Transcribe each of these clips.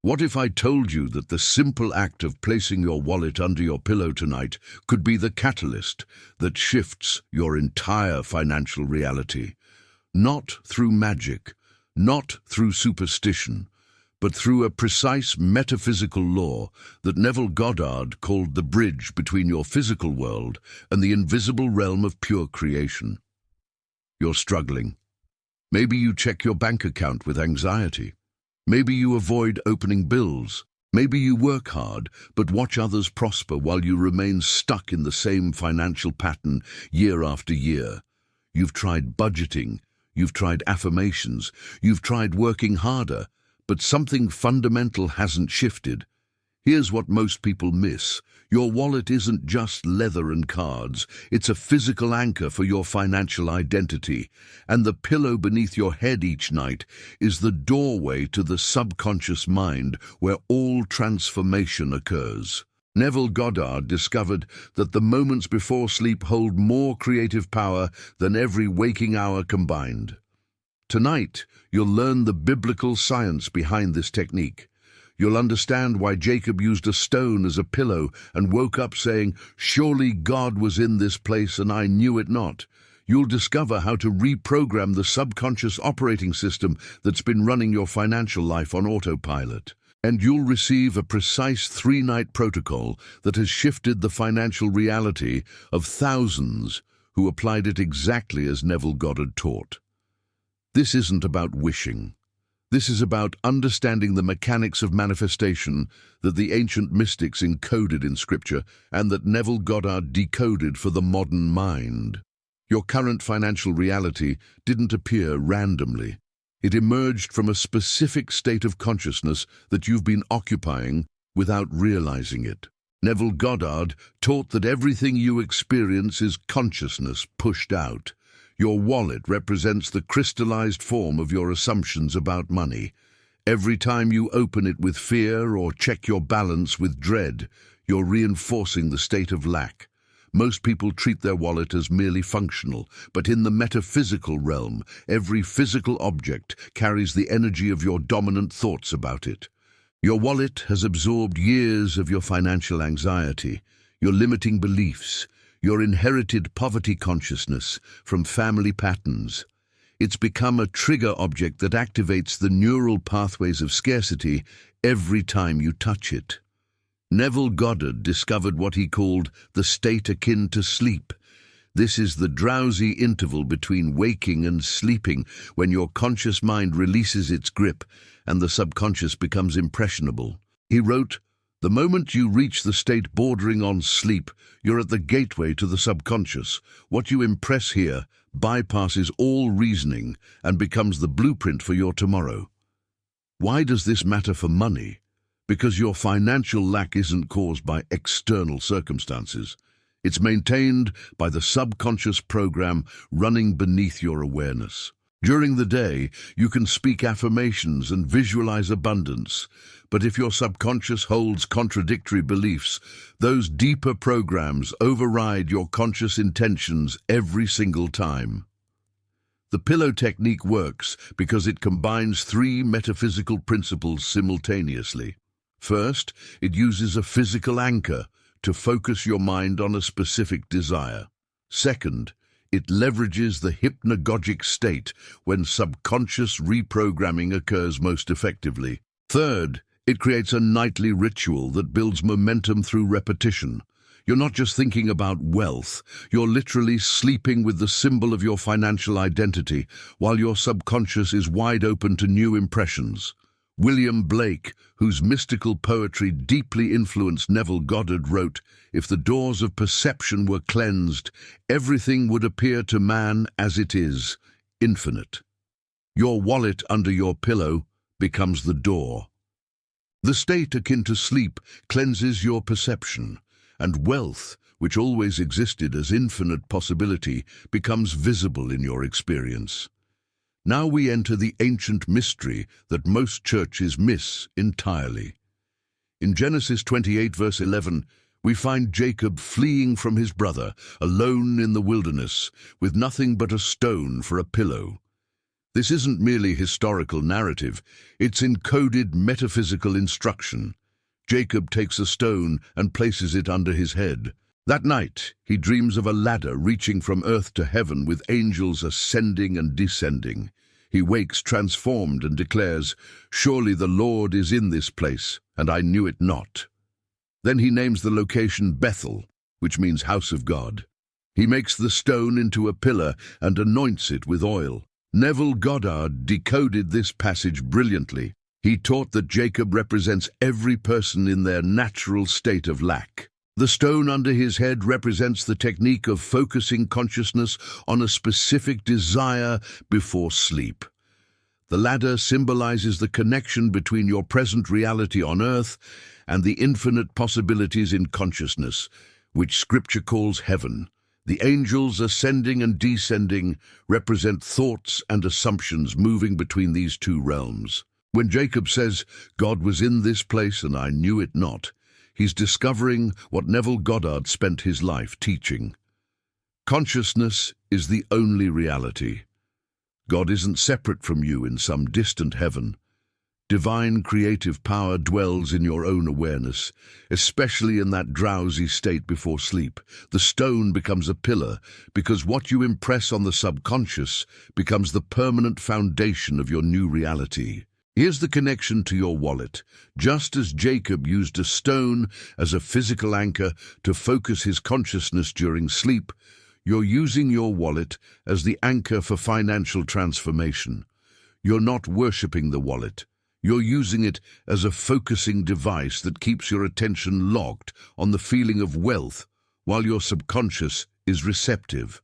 What if I told you that the simple act of placing your wallet under your pillow tonight could be the catalyst that shifts your entire financial reality? Not through magic, not through superstition, but through a precise metaphysical law that Neville Goddard called the bridge between your physical world and the invisible realm of pure creation. You're struggling. Maybe you check your bank account with anxiety. Maybe you avoid opening bills. Maybe you work hard, but watch others prosper while you remain stuck in the same financial pattern year after year. You've tried budgeting, you've tried affirmations, you've tried working harder, but something fundamental hasn't shifted. Here's what most people miss. Your wallet isn't just leather and cards. It's a physical anchor for your financial identity. And the pillow beneath your head each night is the doorway to the subconscious mind where all transformation occurs. Neville Goddard discovered that the moments before sleep hold more creative power than every waking hour combined. Tonight, you'll learn the biblical science behind this technique. You'll understand why Jacob used a stone as a pillow and woke up saying, "Surely God was in this place and I knew it not." You'll discover how to reprogram the subconscious operating system that's been running your financial life on autopilot. And you'll receive a precise 3-night protocol that has shifted the financial reality of thousands who applied it exactly as Neville Goddard taught. This isn't about wishing. This is about understanding the mechanics of manifestation that the ancient mystics encoded in Scripture and that Neville Goddard decoded for the modern mind. Your current financial reality didn't appear randomly. It emerged from a specific state of consciousness that you've been occupying without realizing it. Neville Goddard taught that everything you experience is consciousness pushed out. Your wallet represents the crystallized form of your assumptions about money. Every time you open it with fear or check your balance with dread, you're reinforcing the state of lack. Most people treat their wallet as merely functional, but in the metaphysical realm, every physical object carries the energy of your dominant thoughts about it. Your wallet has absorbed years of your financial anxiety, your limiting beliefs, your inherited poverty consciousness from family patterns. It's become a trigger object that activates the neural pathways of scarcity every time you touch it. Neville Goddard discovered what he called the state akin to sleep. This is the drowsy interval between waking and sleeping when your conscious mind releases its grip and the subconscious becomes impressionable. He wrote, "The moment you reach the state bordering on sleep, you're at the gateway to the subconscious. What you impress here bypasses all reasoning and becomes the blueprint for your tomorrow." Why does this matter for money? Because your financial lack isn't caused by external circumstances. It's maintained by the subconscious program running beneath your awareness. During the day, you can speak affirmations and visualize abundance, but if your subconscious holds contradictory beliefs, those deeper programs override your conscious intentions every single time. The pillow technique works because it combines 3 metaphysical principles simultaneously. First, it uses a physical anchor to focus your mind on a specific desire. Second, it leverages the hypnagogic state when subconscious reprogramming occurs most effectively. Third, it creates a nightly ritual that builds momentum through repetition. You're not just thinking about wealth, you're literally sleeping with the symbol of your financial identity while your subconscious is wide open to new impressions. William Blake, whose mystical poetry deeply influenced Neville Goddard, wrote, "If the doors of perception were cleansed, everything would appear to man as it is, infinite." Your wallet under your pillow becomes the door. The state akin to sleep cleanses your perception, and wealth, which always existed as infinite possibility, becomes visible in your experience. Now we enter the ancient mystery that most churches miss entirely. In Genesis 28 verse 11, we find Jacob fleeing from his brother, alone in the wilderness, with nothing but a stone for a pillow. This isn't merely historical narrative, it's encoded metaphysical instruction. Jacob takes a stone and places it under his head. That night, he dreams of a ladder reaching from earth to heaven with angels ascending and descending. He wakes transformed and declares, "Surely the Lord is in this place, and I knew it not." Then he names the location Bethel, which means house of God. He makes the stone into a pillar and anoints it with oil. Neville Goddard decoded this passage brilliantly. He taught that Jacob represents every person in their natural state of lack. The stone under his head represents the technique of focusing consciousness on a specific desire before sleep. The ladder symbolizes the connection between your present reality on earth and the infinite possibilities in consciousness, which Scripture calls heaven. The angels ascending and descending represent thoughts and assumptions moving between these two realms. When Jacob says, "God was in this place and I knew it not," he's discovering what Neville Goddard spent his life teaching. Consciousness is the only reality. God isn't separate from you in some distant heaven. Divine creative power dwells in your own awareness, especially in that drowsy state before sleep. The stone becomes a pillar because what you impress on the subconscious becomes the permanent foundation of your new reality. Here's the connection to your wallet. Just as Jacob used a stone as a physical anchor to focus his consciousness during sleep, you're using your wallet as the anchor for financial transformation. You're not worshipping the wallet. You're using it as a focusing device that keeps your attention locked on the feeling of wealth while your subconscious is receptive.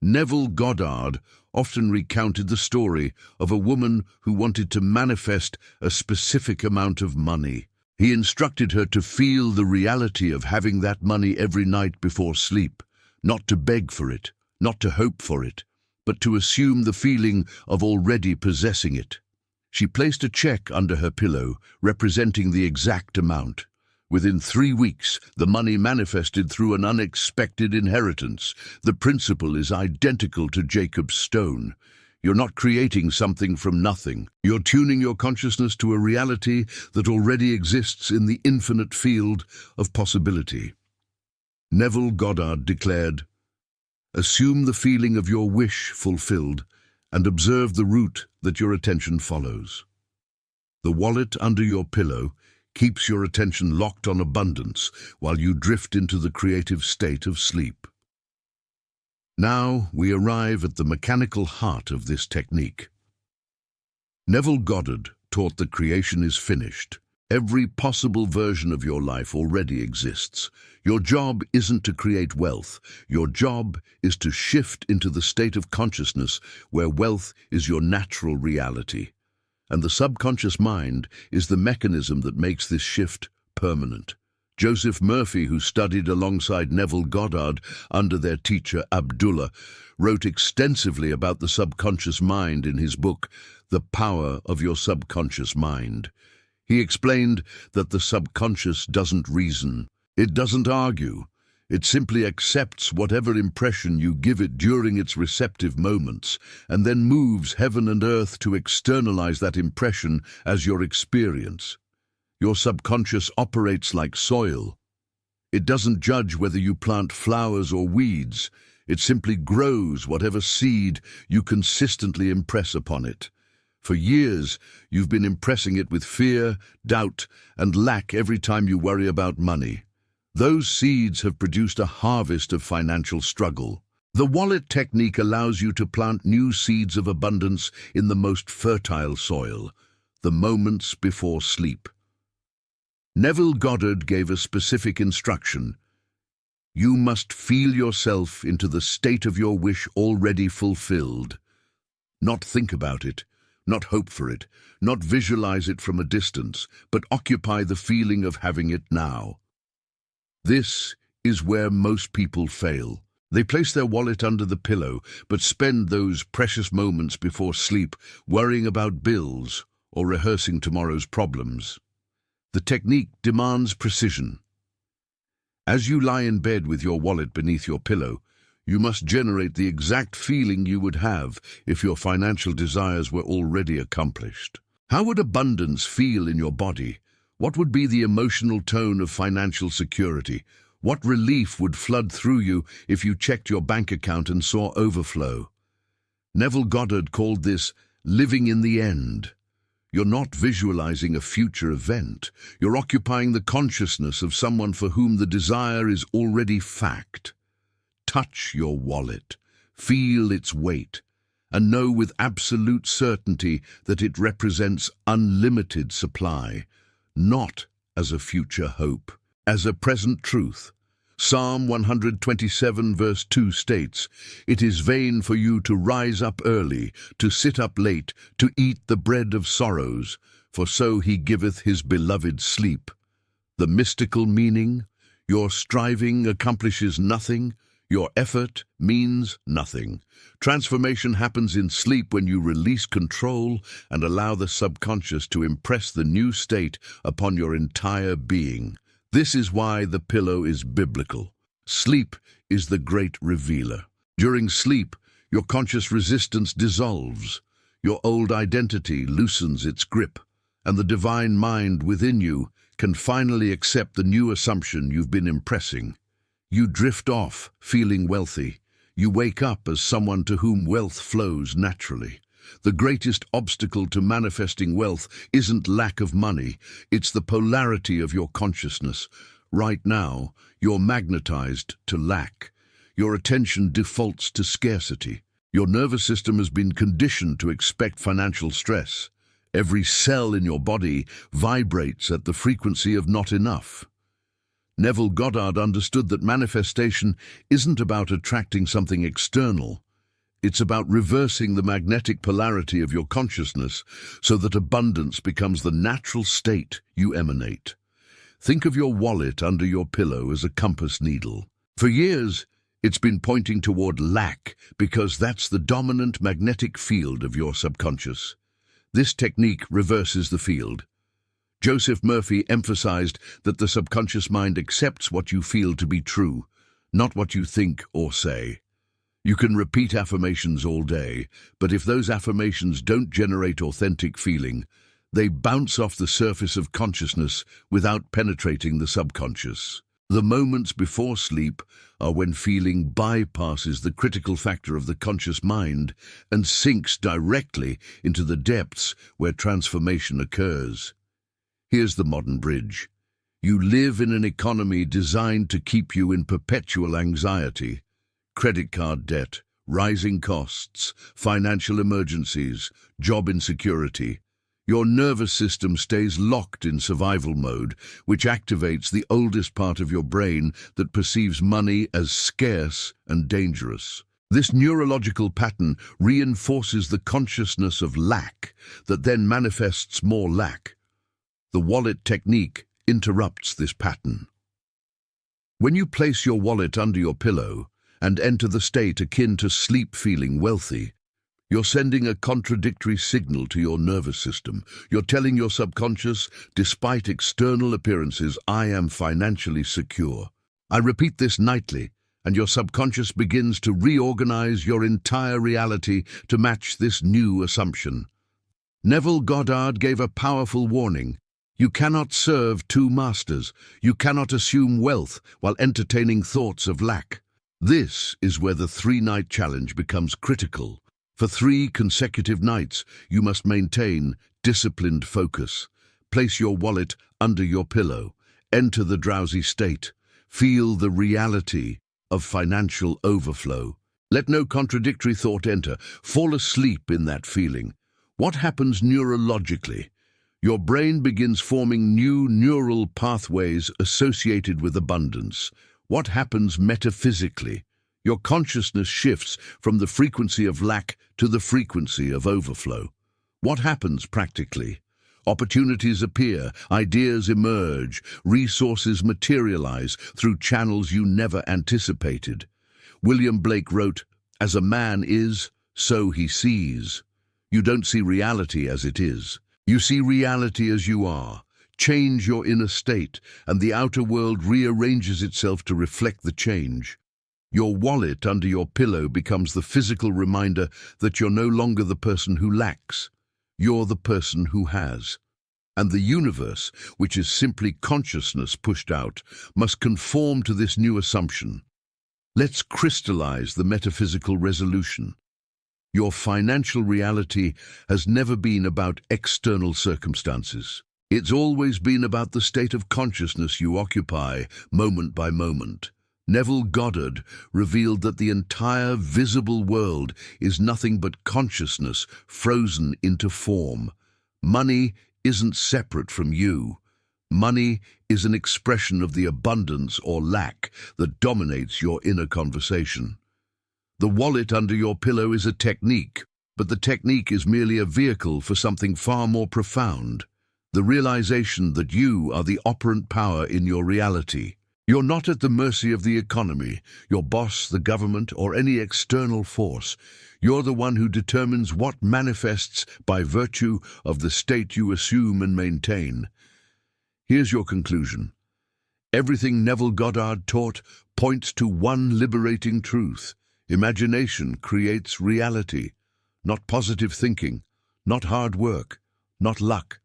Neville Goddard often recounted the story of a woman who wanted to manifest a specific amount of money. He instructed her to feel the reality of having that money every night before sleep, not to beg for it, not to hope for it, but to assume the feeling of already possessing it. She placed a check under her pillow, representing the exact amount. Within 3 weeks, the money manifested through an unexpected inheritance. The principle is identical to Jacob's stone. You're not creating something from nothing. You're tuning your consciousness to a reality that already exists in the infinite field of possibility. Neville Goddard declared, "Assume the feeling of your wish fulfilled and observe the route that your attention follows." The wallet under your pillow keeps your attention locked on abundance while you drift into the creative state of sleep. Now we arrive at the mechanical heart of this technique. Neville Goddard taught that creation is finished. Every possible version of your life already exists. Your job isn't to create wealth. Your job is to shift into the state of consciousness where wealth is your natural reality. And the subconscious mind is the mechanism that makes this shift permanent. Joseph Murphy, who studied alongside Neville Goddard under their teacher Abdullah, wrote extensively about the subconscious mind in his book, The Power of Your Subconscious Mind. He explained that the subconscious doesn't reason. It doesn't argue. It simply accepts whatever impression you give it during its receptive moments, and then moves heaven and earth to externalize that impression as your experience. Your subconscious operates like soil. It doesn't judge whether you plant flowers or weeds. It simply grows whatever seed you consistently impress upon it. For years, you've been impressing it with fear, doubt, and lack every time you worry about money. Those seeds have produced a harvest of financial struggle. The wallet technique allows you to plant new seeds of abundance in the most fertile soil, the moments before sleep. Neville Goddard gave a specific instruction. You must feel yourself into the state of your wish already fulfilled. Not think about it, not hope for it, not visualize it from a distance, but occupy the feeling of having it now. This is where most people fail. They place their wallet under the pillow, but spend those precious moments before sleep worrying about bills or rehearsing tomorrow's problems. The technique demands precision. As you lie in bed with your wallet beneath your pillow, You must generate the exact feeling you would have if your financial desires were already accomplished. How would abundance feel in your body? What would be the emotional tone of financial security? What relief would flood through you if you checked your bank account and saw overflow? Neville Goddard called this living in the end. You're not visualizing a future event. You're occupying the consciousness of someone for whom the desire is already fact. Touch your wallet, feel its weight, and know with absolute certainty that it represents unlimited supply, not as a future hope, as a present truth. Psalm 127 verse 2 states, "It is vain for you to rise up early, to sit up late, to eat the bread of sorrows, for so he giveth his beloved sleep." The mystical meaning: your striving accomplishes nothing, your effort means nothing. Transformation happens in sleep when you release control and allow the subconscious to impress the new state upon your entire being. This is why the pillow is biblical. Sleep is the great revealer. During sleep, your conscious resistance dissolves. Your old identity loosens its grip, and the divine mind within you can finally accept the new assumption you've been impressing. You drift off, feeling wealthy. You wake up as someone to whom wealth flows naturally. The greatest obstacle to manifesting wealth isn't lack of money, it's the polarity of your consciousness. Right now, you're magnetized to lack. Your attention defaults to scarcity. Your nervous system has been conditioned to expect financial stress. Every cell in your body vibrates at the frequency of not enough. Neville Goddard understood that manifestation isn't about attracting something external. It's about reversing the magnetic polarity of your consciousness so that abundance becomes the natural state you emanate. Think of your wallet under your pillow as a compass needle. For years, it's been pointing toward lack because that's the dominant magnetic field of your subconscious. This technique reverses the field. Joseph Murphy emphasized that the subconscious mind accepts what you feel to be true, not what you think or say. You can repeat affirmations all day, but if those affirmations don't generate authentic feeling, they bounce off the surface of consciousness without penetrating the subconscious. The moments before sleep are when feeling bypasses the critical factor of the conscious mind and sinks directly into the depths where transformation occurs. Here's the modern bridge. You live in an economy designed to keep you in perpetual anxiety. Credit card debt, rising costs, financial emergencies, job insecurity. Your nervous system stays locked in survival mode, which activates the oldest part of your brain that perceives money as scarce and dangerous. This neurological pattern reinforces the consciousness of lack that then manifests more lack. The wallet technique interrupts this pattern. When you place your wallet under your pillow and enter the state akin to sleep feeling wealthy, you're sending a contradictory signal to your nervous system. You're telling your subconscious, despite external appearances, I am financially secure. I repeat this nightly, and your subconscious begins to reorganize your entire reality to match this new assumption. Neville Goddard gave a powerful warning. You cannot serve two masters. You cannot assume wealth while entertaining thoughts of lack. This is where the 3-night challenge becomes critical. For 3 consecutive nights, you must maintain disciplined focus. Place your wallet under your pillow. Enter the drowsy state. Feel the reality of financial overflow. Let no contradictory thought enter. Fall asleep in that feeling. What happens neurologically? Your brain begins forming new neural pathways associated with abundance. What happens metaphysically? Your consciousness shifts from the frequency of lack to the frequency of overflow. What happens practically? Opportunities appear, ideas emerge, resources materialize through channels you never anticipated. William Blake wrote, "As a man is, so he sees." You don't see reality as it is. You see reality as you are. Change your inner state, and the outer world rearranges itself to reflect the change. Your wallet under your pillow becomes the physical reminder that you're no longer the person who lacks. You're the person who has. And the universe, which is simply consciousness pushed out, must conform to this new assumption. Let's crystallize the metaphysical resolution. Your financial reality has never been about external circumstances. It's always been about the state of consciousness you occupy, moment by moment. Neville Goddard revealed that the entire visible world is nothing but consciousness frozen into form. Money isn't separate from you. Money is an expression of the abundance or lack that dominates your inner conversation. The wallet under your pillow is a technique, but the technique is merely a vehicle for something far more profound. The realization that you are the operant power in your reality. You're not at the mercy of the economy, your boss, the government, or any external force. You're the one who determines what manifests by virtue of the state you assume and maintain. Here's your conclusion. Everything Neville Goddard taught points to one liberating truth. Imagination creates reality, not positive thinking, not hard work, not luck.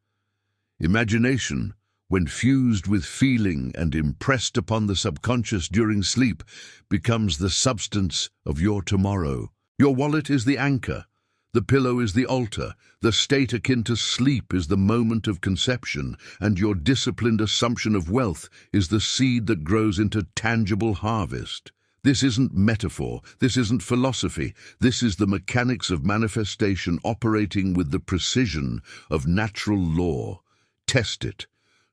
Imagination, when fused with feeling and impressed upon the subconscious during sleep, becomes the substance of your tomorrow. Your wallet is the anchor. The pillow is the altar. The state akin to sleep is the moment of conception, and your disciplined assumption of wealth is the seed that grows into tangible harvest. This isn't metaphor. This isn't philosophy. This is the mechanics of manifestation operating with the precision of natural law. Test it.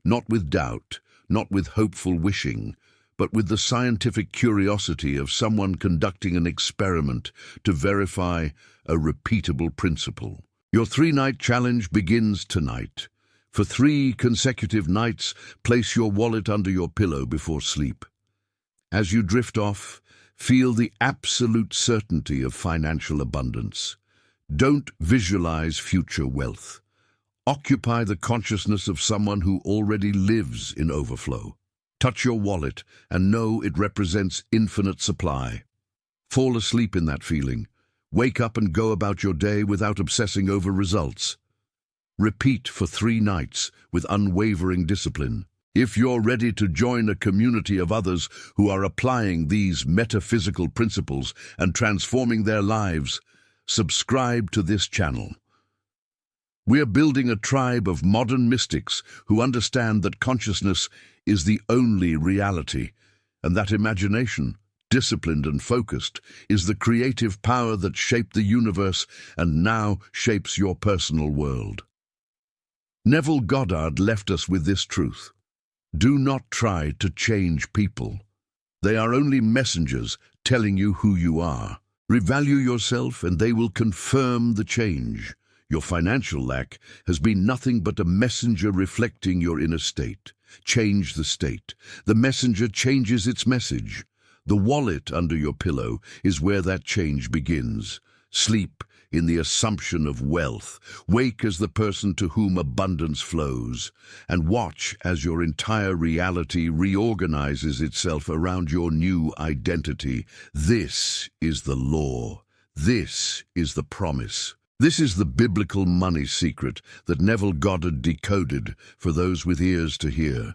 Not with doubt, not with hopeful wishing, but with the scientific curiosity of someone conducting an experiment to verify a repeatable principle. Your 3-night challenge begins tonight. For 3 consecutive nights, place your wallet under your pillow before sleep. As you drift off, feel the absolute certainty of financial abundance. Don't visualize future wealth. Occupy the consciousness of someone who already lives in overflow. Touch your wallet and know it represents infinite supply. Fall asleep in that feeling. Wake up and go about your day without obsessing over results. Repeat for 3 nights with unwavering discipline. If you're ready to join a community of others who are applying these metaphysical principles and transforming their lives, subscribe to this channel. We're building a tribe of modern mystics who understand that consciousness is the only reality, and that imagination, disciplined and focused, is the creative power that shaped the universe and now shapes your personal world. Neville Goddard left us with this truth. Do not try to change people. They are only messengers telling you who you are. Revalue yourself and they will confirm the change. Your financial lack has been nothing but a messenger reflecting your inner state. Change the state. The messenger changes its message. The wallet under your pillow is where that change begins. Sleep in the assumption of wealth. Wake as the person to whom abundance flows. And watch as your entire reality reorganizes itself around your new identity. This is the law. This is the promise. This is the biblical money secret that Neville Goddard decoded for those with ears to hear.